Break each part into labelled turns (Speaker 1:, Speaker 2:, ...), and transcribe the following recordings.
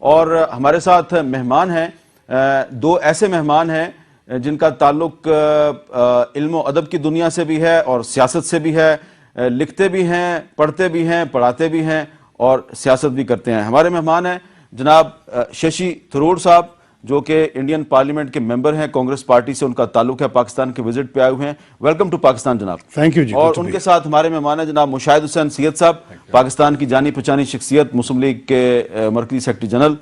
Speaker 1: और हमारे साथ मेहमान हैं, दो ऐसे मेहमान हैं जिनका ताल्लुक इल्म अदब की दुनिया से भी है और सियासत से भी है, लिखते भी हैं, पढ़ते भी हैं, पढ़ाते भी हैं और सियासत भी करते हैं। हमारे मेहमान हैं जनाब शशि थरूर साहब, जो कि इंडियन पार्लियामेंट के मेंबर हैं, कांग्रेस पार्टी से उनका ताल्लुक है, पाकिस्तान के विजिट पे आए हुए हैं। वेलकम टू पाकिस्तान जनाब।
Speaker 2: थैंक यू जी।
Speaker 1: और उनके साथ हमारे मेहमान हैं जनाब मुशाहिद हुसैन सैयद साहब, पाकिस्तान की जानी पहचानी शख्सियत, मुस्लिम लीग के मरकजी सेक्रेटरी जनरल।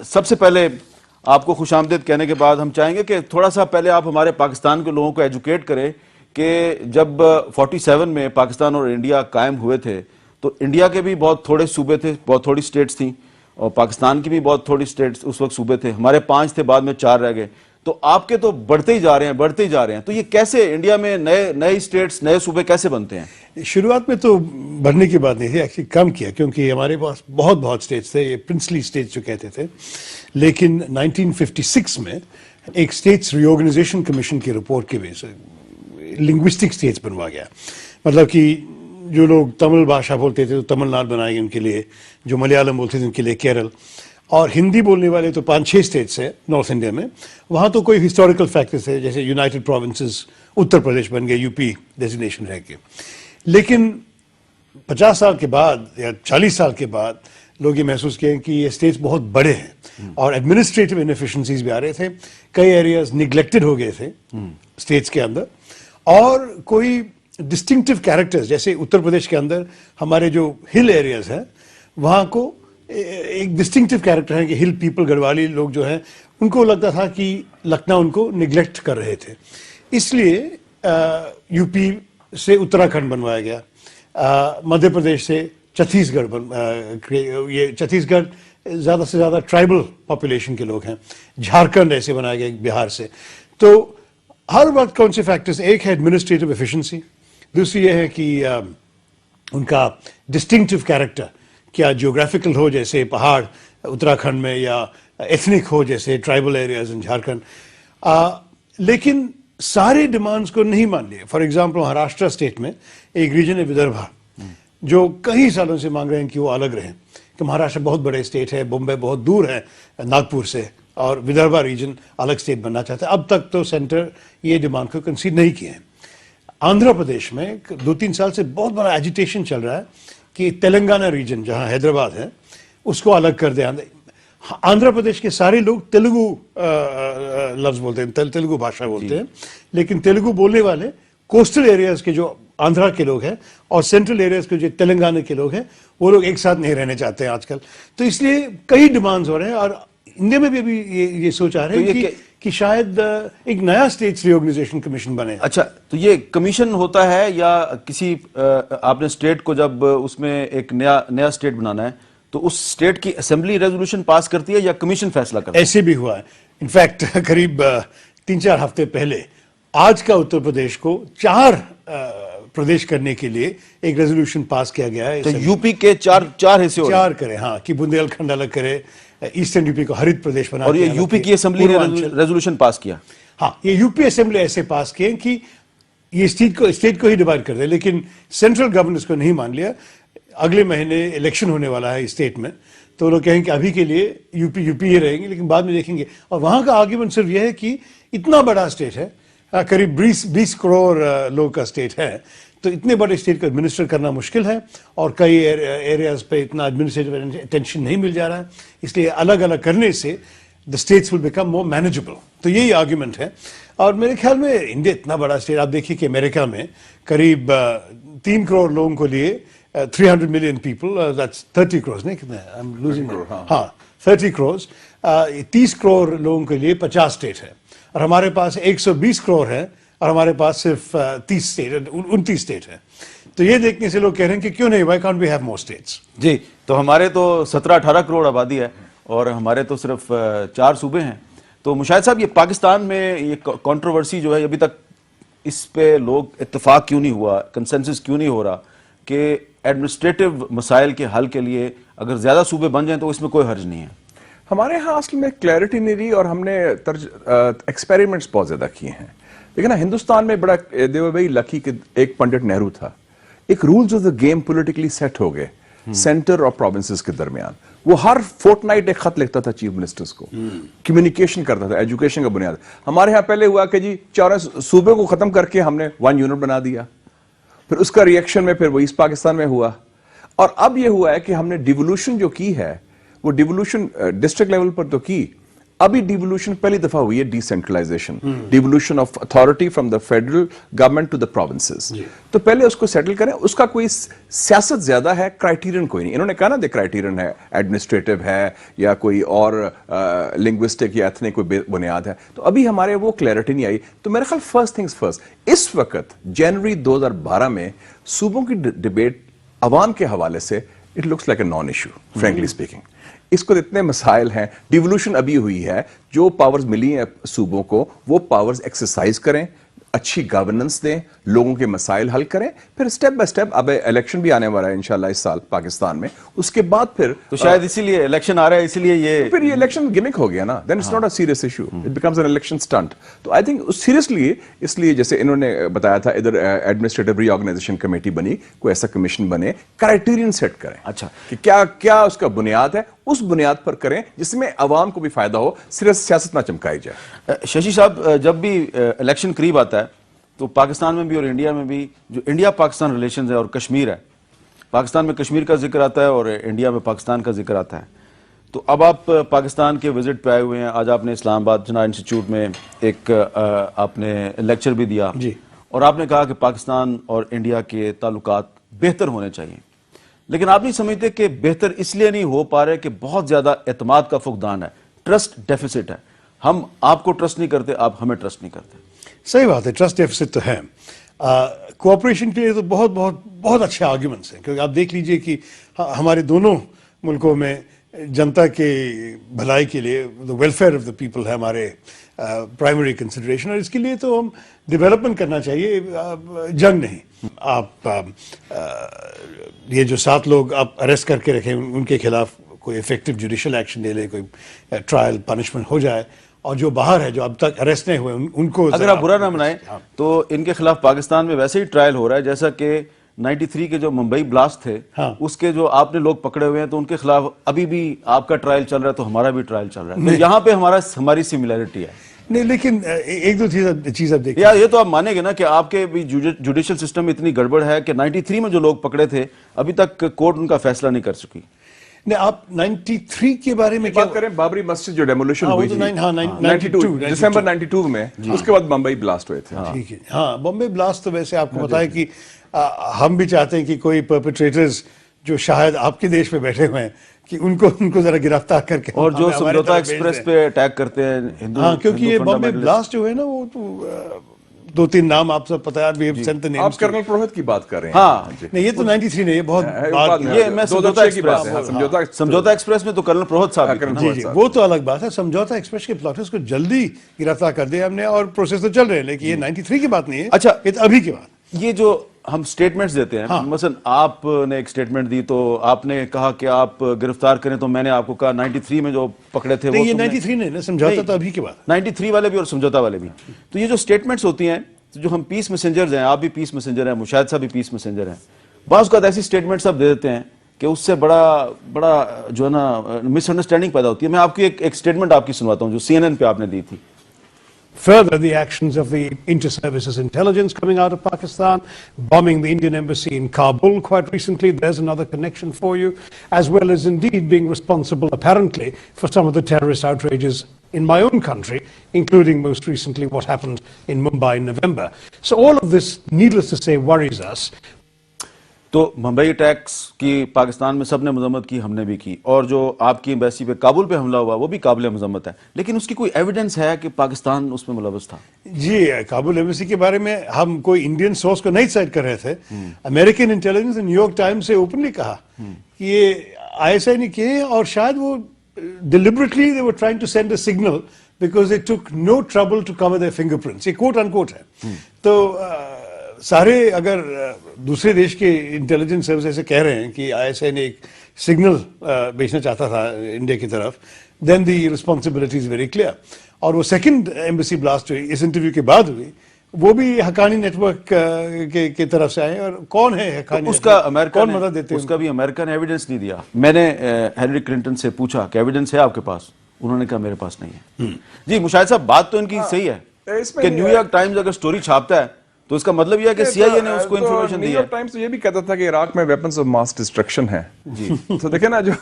Speaker 1: सबसे पहले आपको खुशामदीद कहने के बाद हम चाहेंगे कि थोड़ा सा पहले आप हमारे पाकिस्तान के लोगों को एजुकेट करें कि जब 47 में पाकिस्तान और इंडिया कायम हुए थे तो इंडिया के भी बहुत थोड़े सूबे थे, बहुत थोड़ी स्टेट्स थी, और पाकिस्तान की भी बहुत थोड़ी स्टेट्स उस वक्त सूबे थे। हमारे 5 थे, बाद में 4 रह गए। तो आपके तो बढ़ते ही जा रहे हैं, बढ़ते ही जा रहे हैं। तो ये कैसे इंडिया में नए स्टेट्स, नए सूबे कैसे बनते हैं?
Speaker 2: शुरुआत में तो बढ़ने की बात नहीं थी, एक्चुअली कम किया, क्योंकि हमारे पास बहुत स्टेट्स थे, ये प्रिंसली स्टेट्स जो कहते थे। लेकिन 1956 में एक स्टेट्स रीऑर्गेनाइजेशन कमीशन की रिपोर्ट की वजह से लिंग्विस्टिक स्टेट्स बनवा गया। मतलब कि जो लोग तमिल भाषा बोलते थे तो तमिलनाडु बनाएंगे उनके लिए, जो मलयालम बोलते थे उनके लिए केरल, और हिंदी बोलने वाले तो 5-6 स्टेट्स है नॉर्थ इंडिया में। वहाँ तो कोई हिस्टोरिकल फैक्टर्स है, जैसे यूनाइटेड प्रोविंसेस उत्तर प्रदेश बन गए, यूपी डेजिग्नेशन रह के। लेकिन 50 साल के बाद या 40 साल के बाद लोग ये महसूस किए कि ये स्टेट्स बहुत बड़े हैं और एडमिनिस्ट्रेटिव इनएफिशिएंसीज भी आ रहे थे, कई एरियाज निगलेक्टेड हो गए थे स्टेट्स के अंदर, और कोई डिस्टिंक्टिव कैरेक्टर्स, जैसे उत्तर प्रदेश के अंदर हमारे जो हिल एरियाज हैं वहाँ को एक डिस्टिंक्टिव कैरेक्टर है कि हिल पीपल, गढ़वाली लोग जो हैं, उनको लगता था कि लखनऊ उनको निगलेक्ट कर रहे थे। इसलिए यूपी से उत्तराखंड बनवाया गया, मध्य प्रदेश से छत्तीसगढ़ ये छत्तीसगढ़ ज़्यादा से ज़्यादा ट्राइबल पॉपुलेशन के लोग हैं, झारखंड ऐसे बनाया गया बिहार से। तो हर वक्त कौन से फैक्टर्स, एक है एडमिनिस्ट्रेटिव एफिशिएंसी, दूसरी ये है कि उनका डिस्टिंक्टिव कैरेक्टर, क्या जियोग्राफिकल हो जैसे पहाड़ उत्तराखंड में, या एथनिक हो जैसे ट्राइबल एरियाज इन झारखंड। लेकिन सारे डिमांड्स को नहीं मान लिए। फॉर एग्जांपल महाराष्ट्र स्टेट में एक रीजन है विदर्भा, जो कई सालों से मांग रहे हैं कि वो अलग रहें, कि महाराष्ट्र बहुत बड़े स्टेट है, मुंबई बहुत दूर है नागपुर से, और विदर्भा रीजन अलग स्टेट बनना चाहता है। अब तक तो सेंटर ये डिमांड को कंसीडर नहीं किए हैं। आंध्र प्रदेश में 2-3 साल से बहुत बड़ा एजिटेशन चल रहा है कि तेलंगाना रीजन, जहां हैदराबाद है, उसको अलग कर दे। आंध्र प्रदेश के सारे लोग तेलुगु लफ्ज बोलते हैं, तेलुगु भाषा बोलते हैं, लेकिन तेलुगु बोलने वाले कोस्टल एरियाज के जो आंध्रा के लोग हैं और सेंट्रल एरियाज के जो तेलंगाना के लोग हैं, वो लोग एक साथ नहीं रहने चाहते हैं आजकल। तो इसलिए कई डिमांड्स हो रहे हैं, और इंडिया में भी अभी ये सोच आ रहे हैं कि शायद एक नया स्टेट्स रीऑर्गेनाइजेशन कमीशन बने।
Speaker 1: अच्छा, तो ये कमीशन होता है या किसी आपने स्टेट को जब उसमें एक नया स्टेट बनाना है तो उस स्टेट की असेंबली रेजोल्यूशन पास करती है या कमीशन फैसला करता है?
Speaker 2: ऐसे भी हुआ है। इनफैक्ट करीब 3-4 हफ्ते पहले आज का उत्तर प्रदेश को 4 प्रदेश करने के लिए एक रेजोल्यूशन पास किया गया है।
Speaker 1: तो यूपी के 4 हिस्से हो,
Speaker 2: 4 करे, हाँ, कि बुंदेलखंड अलग करे, ईस्टर्न यूपी को हरित प्रदेश बना,
Speaker 1: और ये यूपी की असेंबली ने रेजोल्यूशन पास किया।
Speaker 2: हाँ, ये यूपी असेंबली ऐसे पास किए कि ये स्टेट को ही डिवाइड कर दे, लेकिन सेंट्रल गवर्नमेंट को नहीं मान लिया। अगले महीने इलेक्शन होने वाला है स्टेट में, तो लोग कहेंगे कि अभी के लिए यूपी ही रहेंगे, लेकिन बाद में देखेंगे। और वहां का आर्ग्यूमेंट सिर्फ यह है कि इतना बड़ा स्टेट है, करीब 20 करोड़ लोगों का स्टेट है, तो इतने बड़े स्टेट को एडमिनिस्टर करना मुश्किल है, और कई एरियाज पे इतना एडमिनिस्ट्रेटिव अटेंशन नहीं मिल जा रहा है, इसलिए अलग अलग करने से the states will become more manageable. तो यही आर्ग्यूमेंट है। और मेरे ख्याल में इंडिया इतना बड़ा स्टेट, आप देखिए कि अमेरिका में करीब 3 करोड़ लोगों को लिए 300 मिलियन पीपल, दैट्स 30 करोड़, नहीं कितना है, आई एम लूजिंग, हाँ 30 करोड़, 30 करोड़ लोगों के लिए 50 स्टेट है, और हमारे पास 120 करोड़ है, और हमारे पास सिर्फ 29 स्टेट है। तो ये देखने से लोग कह रहे हैं कि क्यों नहीं, why can't we have more states.
Speaker 1: जी, तो हमारे तो 17-18 करोड़ आबादी है और हमारे तो सिर्फ 4 सूबे हैं। तो मुशाहिद साहब, ये पाकिस्तान में ये कंट्रोवर्सी जो है, अभी तक इस पे लोग इत्तेफाक क्यों नहीं हुआ, कंसेंसस क्यों नहीं हो रहा कि एडमिनिस्ट्रेटिव मसाइल के हल के लिए अगर ज्यादा सूबे बन जाएं तो इसमें कोई हर्ज नहीं है?
Speaker 3: हमारे यहाँ असल में क्लैरिटी नहीं रही, और हमने एक्सपेरिमेंट्स बहुत ज्यादा किए हैं। लेकिन हिंदुस्तान में बड़ा दे वर वेरी लकी कि एक पंडित नेहरू था, एक rules of the game politically set हो गए सेंटर और प्रोविंसेस के दरमियान। वो हर फोर्टनाइट एक खत लिखता था चीफ मिनिस्टर्स को, कम्युनिकेशन करता था, एजुकेशन का बुनियाद। हमारे यहाँ पहले हुआ कि जी चारों सूबे को खत्म करके हमने वन यूनिट बना दिया, फिर उसका रिएक्शन में फिर वो ईस्ट पाकिस्तान में हुआ, और अब ये हुआ है कि हमने डिवोल्यूशन जो की है वो डिवोल्यूशन डिस्ट्रिक्ट लेवल पर तो की, अभी डिवोल्यूशन पहली दफा हुई है, decentralisation, devolution of authority from the federal government to the provinces. तो पहले उसको सेटल करें, उसका कोई सियासत ज्यादा है, क्राइटेरियन कोई नहीं। इन्होंने कहा ना दे क्राइटेरियन है, एडमिनिस्ट्रेटिव है या कोई और लिंग्विस्टिक या एथनिक कोई बुनियाद है, तो अभी हमारे वो क्लैरिटी नहीं आई। तो मेरे ख्याल फर्स्ट थिंग्स फर्स्ट, इस वक्त जनवरी 2012 में सूबों की डिबेट अवाम के हवाले से it looks like a non issue, frankly speaking. इसको इतने मसाइल हैं, डिवोल्यूशन अभी हुई है, जो पावर्स मिली हैं सूबों को वो पावर्स एक्सरसाइज करें, अच्छी गवर्नेंस दें, लोगों के मसाइल हल करें, फिर स्टेप बाय स्टेप। अब इलेक्शन भी आने वाला है इंशाल्लाह इस साल पाकिस्तान में, उसके बाद फिर
Speaker 1: तो शायद इसीलिए इलेक्शन आ रहा है, इसीलिए ये
Speaker 3: फिर ये इलेक्शन गिमिक हो गया ना, then it's not a serious issue, it becomes an election stunt. तो आई थिंक सीरियसली, इसलिए जैसे इन्होंने बताया था, इधर एडमिनिस्ट्रेटिव रीऑर्गेनाइजेशन कमेटी बनी, कोई ऐसा कमीशन बने, क्राइटेरियन सेट करें,
Speaker 1: अच्छा,
Speaker 3: कि क्या क्या उसका बुनियाद है, उस बुनियाद पर करें जिसमें अवाम को भी फायदा हो, सिर्फ सियासत ना चमकाई जाए।
Speaker 1: शशि साहब, जब भी इलेक्शन करीब आता है तो पाकिस्तान में भी और इंडिया में भी जो इंडिया पाकिस्तान रिलेशंस है और कश्मीर है, पाकिस्तान में कश्मीर का जिक्र आता है और इंडिया में पाकिस्तान का जिक्र आता है। तो अब आप पाकिस्तान के विजिट पे आए हुए हैं, आज आपने इस्लामाबाद जना इंस्टीट्यूट में एक आपने लेक्चर भी दिया
Speaker 2: जी,
Speaker 1: और आपने कहा कि पाकिस्तान और इंडिया के ताल्लुकात बेहतर होने चाहिए, लेकिन आप नहीं समझते कि बेहतर इसलिए नहीं हो पा रहे कि बहुत ज्यादा एतमाद का फुकदान है, ट्रस्ट डेफिसिट है। हम आपको ट्रस्ट नहीं करते, आप हमें ट्रस्ट नहीं करते।
Speaker 2: सही बात है, ट्रस्ट डेफिसिट तो है। कोऑपरेशन के लिए तो बहुत बहुत बहुत अच्छे आर्ग्यूमेंट्स हैं, क्योंकि आप देख लीजिए कि हमारे दोनों मुल्कों में जनता के भलाई के लिए the welfare of the people है हमारे प्राइमरी कंसिडरेशन, और इसके लिए तो हम डेवलपमेंट करना चाहिए, जंग नहीं। आप ये जो 7 लोग आप अरेस्ट करके रखें, उनके खिलाफ कोई इफेक्टिव जुडिशियल एक्शन ले ले, कोई ट्रायल पनिशमेंट हो जाए, और जो बाहर है, जो अब तक अरेस्ट नहीं हुए, उनको
Speaker 1: अगर आप बुरा ना मनाएं तो इनके खिलाफ पाकिस्तान में वैसे ही ट्रायल हो रहा है जैसा कि 93 के जो मुंबई ब्लास्ट थे,
Speaker 2: हाँ,
Speaker 1: उसके जो आपने लोग पकड़े हुए हैं, तो उनके खिलाफ अभी भी आपका ट्रायल चल रहा है, तो हमारा भी ट्रायल चल रहा है। तो यहाँ पे हमारी सिमिलैरिटी है।
Speaker 2: नहीं, लेकिन एक दो चीज अब देखिए,
Speaker 1: यार ये तो आप मानेंगे ना कि आपके भी जुडिशियल सिस्टम में इतनी गड़बड़ है कि 93 में जो लोग पकड़े थे अभी तक कोर्ट उनका फैसला नहीं कर सकी।
Speaker 2: नहीं, आप 93 के बारे में क्या
Speaker 3: बात करें, बाबरी मस्जिद जो डेमोलिशन
Speaker 2: हाँ,
Speaker 3: हुई
Speaker 2: वो तो
Speaker 3: थी
Speaker 2: 92
Speaker 3: दिसंबर 92 में, उसके बाद मुंबई ब्लास्ट हुए थे।
Speaker 2: ठीक है, हाँ, बॉम्बे ब्लास्ट तो वैसे आपको पता है कि हम भी चाहते हैं कि कोई परपेट्रेटर्स जो शायद आपके देश में बैठे हुए हैं कि उनको जरा गिरफ्तार करके,
Speaker 1: और जो समझौता एक्सप्रेस पे अटैक करते हैं हिंदू,
Speaker 2: हाँ, क्योंकि ये बॉम्बे ब्लास्ट जो है ना, वो तो 2-3 नाम आप सब पता है,
Speaker 3: आप कर्नल पुरोहित की बात कर रहे हैं।
Speaker 1: हाँ,
Speaker 2: नहीं, ये तो 93 नहीं, ये बहुत बाद में,
Speaker 1: ये मैं समझौता एक्सप्रेस
Speaker 3: है, हाँ,
Speaker 1: समझौता एक्सप्रेस में तो कर्नल पुरोहित साहब
Speaker 2: जी जी, वो तो अलग बात है। समझौता एक्सप्रेस के प्लॉटर्स को जल्दी गिरफ्तार कर दिया हमने, और प्रोसेस तो चल रहे हैं, लेकिन ये 93 की बात नहीं है।
Speaker 1: अच्छा,
Speaker 2: ये तो अभी की बात।
Speaker 1: ये जो हम स्टेटमेंट्स देते हैं,
Speaker 2: हाँ,
Speaker 1: मसलन आपने एक स्टेटमेंट दी तो आपने कहा कि आप गिरफ्तार करें, तो मैंने आपको कहा 93 में जो पकड़े थे
Speaker 2: नहीं,
Speaker 1: वो
Speaker 2: ये
Speaker 1: तुमने-
Speaker 2: 93 नहीं ना, समझौता तो अभी की बात।
Speaker 1: 93 वाले भी और समझौता वाले भी। तो ये जो स्टेटमेंट्स होती हैं, तो जो हम पीस मैसेंजर्स हैं, आप भी पीस मैसेंजर हैं, मुशाहिद साहब भी पीस मैसेंजर हैं, बाज़ औक़ात ऐसी स्टेटमेंट्स आप दे देते हैं कि उससे बड़ा जो है ना मिसअंडरस्टैंडिंग पैदा होती है। मैं आपकी एक स्टेटमेंट आपकी सुनवाता हूँ जो CNN पे आपने दी थी।
Speaker 2: Further, the actions of the inter-services intelligence coming out of Pakistan, bombing the Indian embassy in Kabul quite recently, there's another connection for you, as well as indeed being responsible, apparently, for some of the terrorist outrages in my own country, including most recently what happened in Mumbai in November. So all of this, needless to say, worries us.
Speaker 1: तो Mumbai attacks की पाकिस्तान में सबने मजम्मत की, हमने भी की, और जो आपकी एम्बेसी पे काबुल पे हमला हुआ वो भी काबिल मजम्मत है, लेकिन उसकी कोई एविडेंस है कि पाकिस्तान उसमें मुलव्वस था?
Speaker 2: जी, काबुल एम्बेसी के बारे में हम कोई इंडियन सोर्स को नहीं साइड कर रहे थे। अमेरिकन इंटेलिजेंस ने न्यूयॉर्क टाइम्स से ओपनली कहा कि ये ISI ने किए, और शायद वो deliberately they were trying to send a signal because they took no trouble to cover their fingerprints. ये कोट अनकोट है। तो सारे अगर दूसरे देश के इंटेलिजेंस सर्विस ऐसे कह रहे हैं कि ISI ने एक सिग्नल भेजना चाहता था इंडिया की तरफ, then the responsibility is very clear. और वो सेकंड एम्बेसी ब्लास्ट हुई, इस इंटरव्यू के बाद हुई, वो भी हकानी नेटवर्क के तरफ से आए, और कौन है हकानी
Speaker 1: उसका
Speaker 2: नेटवर्क?
Speaker 1: अमेरिका
Speaker 2: कौन
Speaker 1: ने
Speaker 2: मदद देते हैं
Speaker 1: उसका भी अमेरिका ने एविडेंस नहीं दिया। मैंने हेनरी क्लिंटन से पूछा कि एविडेंस है आपके पास, उन्होंने कहा मेरे पास नहीं है। जी मुशाहिद साहब, बात तो इनकी सही है
Speaker 3: इसमें
Speaker 1: कि न्यूयॉर्क टाइम्स अगर स्टोरी छापता है तो इसका मतलब यह है कि सीआईए ने उसको इंफॉर्मेशन दी है।
Speaker 3: न्यूयॉर्क टाइम्स तो ये भी कहता था कि इराक में वेपन्स ऑफ मास डिस्ट्रक्शन है जी। तो देखे ना, जो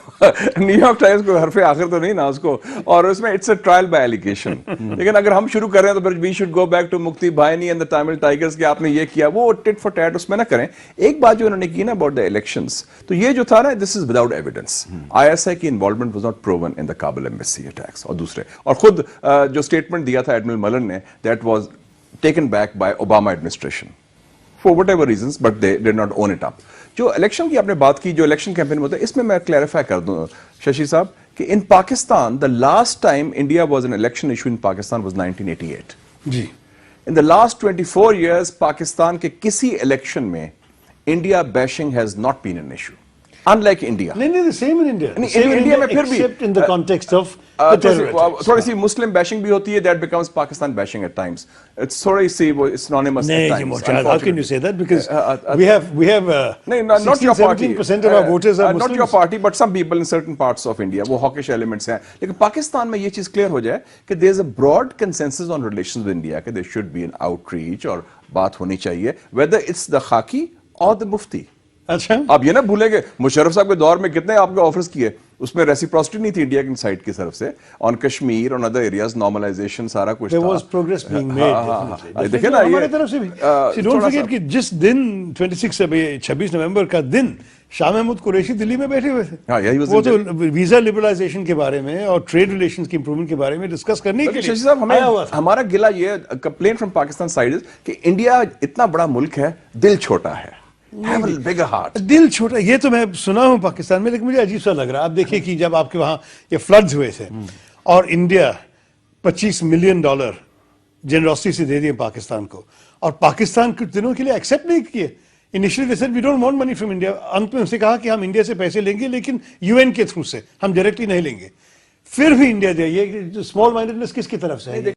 Speaker 3: न्यूयॉर्क टाइम्स को हरफे आखिर तो नहीं ना उसको, और उसमें it's a trial by allegation. लेकिन अगर हम शुरू कर रहे हैं तो फिर we should go back to Mukti Bahini and the Tamil tigers कि आपने ये किया, वो टिट फॉर टैट उसमें ना करें। एक बात जो उन्होंने की ना अबाउट द इलेक्शंस, तो ये जो था ना, this is without evidence. ISI की involvement was not proven in the Kabul embassy attacks. और दूसरे, और खुद जो स्टेटमेंट दिया था एडमिरल मलन ने, that was taken back by Obama administration for whatever reasons, but they did not own it up. जो इलेक्शन की आपने बात की, जो इलेक्शन कैंपेन में होता है, इसमें मैं क्लैरिफाई कर दूं शशि साहब कि in Pakistan the last time India was an election issue in Pakistan was 1988
Speaker 2: जी।
Speaker 3: In the last 24 years Pakistan के किसी इलेक्शन में India bashing has not been an issue, unlike India.
Speaker 2: नहीं, सेम इन इंडिया,
Speaker 3: इंडिया में फिर भी
Speaker 2: except in the context of the terror attacks.
Speaker 3: थोड़ी सी मुस्लिम बैशिंग भी होती है, that becomes Pakistan bashing at times. It's थोड़ी सी वो synonymous at
Speaker 2: नहीं जी
Speaker 3: times,
Speaker 2: मोहताज, how can you say that? Because we have
Speaker 3: No, not your party.
Speaker 2: 16-17% of our voters are
Speaker 3: Not
Speaker 2: Muslims.
Speaker 3: your party, but some people in certain parts of India, वो hawkish elements हैं। लेकिन पाकिस्तान में ये चीज clear हो जाए कि there is a broad consensus on relations with India, कि there should be an outreach और बात होनी चाहिए, whether it's the खाकी or the मुफ्ती।
Speaker 2: अच्छा,
Speaker 3: आप ये ना भूलेंगे, मुशर्रफ साहब के दौर में कितने आपके ऑफर्स किए, उसमें रेसिप्रोसिटी नहीं थी इंडिया की साइड की तरफ से, on Kashmir on other areas, normalisation सारा कुछ
Speaker 2: there
Speaker 3: था।
Speaker 2: was progress being made. definitely.
Speaker 3: देखिए ना,
Speaker 2: हमारे
Speaker 3: ये
Speaker 2: तरफ से भी। See, don't
Speaker 3: थोड़ा
Speaker 2: forget
Speaker 3: सा-
Speaker 2: कि जिस दिन 26 नवंबर का दिन शाह महमूद कुरैशी दिल्ली में बैठे हुए थे,
Speaker 3: हाँ, yeah, he was
Speaker 2: वो
Speaker 3: in
Speaker 2: तो वीजा लिबरलाइजेशन के बारे में और ट्रेड रिलेशंस की इंप्रूवमेंट के बारे में डिस्कस करने के लिए
Speaker 3: शशि साहब,
Speaker 2: आया हुआ
Speaker 3: हमें
Speaker 2: था।
Speaker 3: हमारा गिला ये complaint from Pakistan side is कि इंडिया इतना बड़ा मुल्क है, दिल छोटा है। Have a bigger heart.
Speaker 2: दिल छोटा, ये तो मैं सुना हूं पाकिस्तान में, लेकिन मुझे अजीब सा लग रहा है। आप देखिए कि जब आपके वहां ये फ्लड्स हुए थे और इंडिया $25 मिलियन जेनरॉसिटी से दे दिए पाकिस्तान को, और पाकिस्तान कुछ दिनों के लिए एक्सेप्ट नहीं किए। Initially they said we don't want money from India. अंत में उनसे कहा कि हम इंडिया से पैसे लेंगे लेकिन यूएन के थ्रू से, हम डायरेक्टली नहीं लेंगे। फिर भी इंडिया दे, ये स्मॉल माइंडेडनेस किसकी तरफ से है?